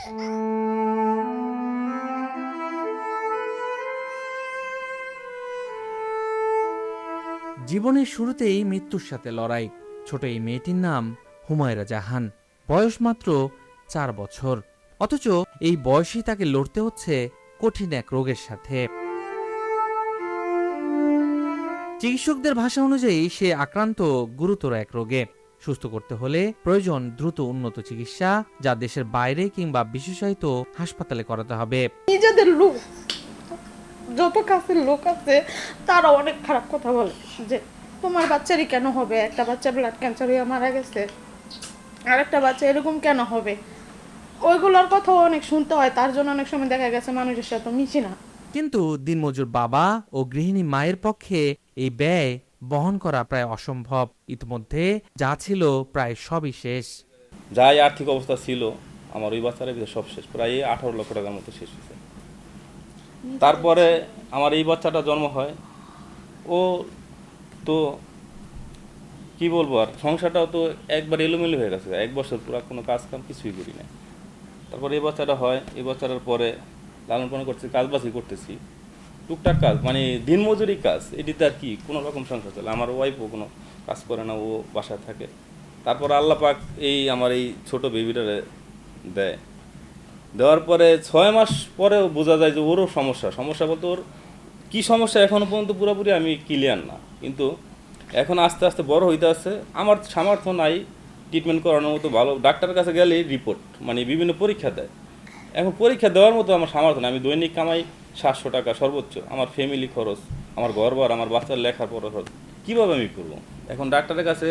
জীবনের শুরুতেই মৃত্যুর সাথে লড়াই। ছোট এই মেয়েটির নাম হুমায়রা জাহান, বয়স মাত্র 4 বছর। অথচ এই বয়সেই তাকে লড়তে হচ্ছে কঠিন এক রোগের সাথে। চিকিৎসকদের ভাষা অনুযায়ী সে আক্রান্ত গুরুতর এক রোগে। সুস্থ করতে হলে প্রয়োজন দ্রুত উন্নত চিকিৎসা, যা দেশের বাইরে কিংবা বিশেষায়িত হাসপাতালে করাতে হবে। নিজেদের লোক, যত কাছের লোক আছে তারা অনেক খারাপ কথা বলে যে তোমার বাচ্চারই কেন হবে, একটা বাচ্চা ব্লাড ক্যান্সার হয়ে মারা গেছে, আর একটা বাচ্চা এরকম কেন হবে, ওইগুলোর কথাও অনেক শুনতে হয়। তার জন্য অনেক সময় দেখা গেছে মানুষের সাথে মিশি না। কিন্তু দিনমজুর বাবা ও গৃহিণী মায়ের পক্ষে এই ব্যয় বহন করা প্রায় অসম্ভব। ইতিমধ্যে যা ছিল প্রায় সবই শেষ। যাই আর্থিক অবস্থা ছিল আমার ওই বাচ্চার ভিতরে সব শেষ, প্রায় 18 লক্ষ টাকার মতো শেষ হয়েছে। তারপরে আমার এই বাচ্চাটা জন্ম হয়। ও তো কি বলবো, আর সংসারটাও তো একবার এলোমেলো হয়ে গেছে। 1 বছর পুরো কোনো কাজ কাম কিছুই করি না। তারপরে এই বাচ্চাটা হয়, এই বাচ্চাটার পরে লালন পালন করছি, কাজবাজি করতেছি, টুকটাক কাজ, মানে দিনমজুরি কাজ। এটিতে আর কি কোনো রকম সংসার চলে। আমার ওয়াইফও কোনো কাজ করে না, ও বাসায় থাকে। তারপর আল্লাহ পাক এই আমার এই ছোট বেবিটারে দেয়। দেওয়ার পরে 6 মাস পরেও বোঝা যায় যে ওরও সমস্যা বলতে ওর কী সমস্যা এখনও পর্যন্ত পুরোপুরি আমি ক্লিয়ার না। কিন্তু এখন আস্তে আস্তে বড় হইতে আসছে। আমার সামর্থ্য নাই ট্রিটমেন্ট করানোর মতো। ভালো ডাক্তারের কাছে গেলেই রিপোর্ট, মানে বিভিন্ন পরীক্ষা দেয়। এখন পরীক্ষা দেওয়ার মতো আমার সামর্থ্য না। আমি দৈনিক কামাই 700 টাকা সর্বোচ্চ। আমার ফ্যামিলি খরচ, আমার ঘরবার, আমার বাচ্চার লেখার পড়ার খরচ কীভাবে আমি করবো? এখন ডাক্তারের কাছে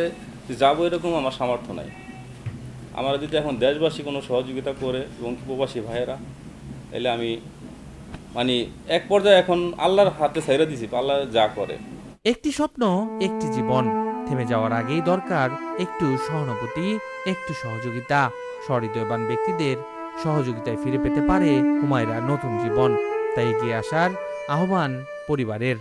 যাবো এরকম আমার সামর্থ্য নাই। আমার যদি এখন দেশবাসী কোনো সহযোগিতা করে এবং প্রবাসী ভাইয়েরা, তাহলে আমি মানে এক পর্যায়ে এখন আল্লাহর হাতে ছেড়ে দিছি, আল্লাহ যা করে। একটি স্বপ্ন, একটি জীবন। থেমে যাওয়ার আগেই দরকার একটু সহানুভূতি, একটু সহযোগিতা। সহৃদয়বান ব্যক্তিদের সহযোগিতায় ফিরে পেতে পারে হুমায়রার নতুন জীবন। তাই এগিয়ে আসার আহ্বান পরিবারের।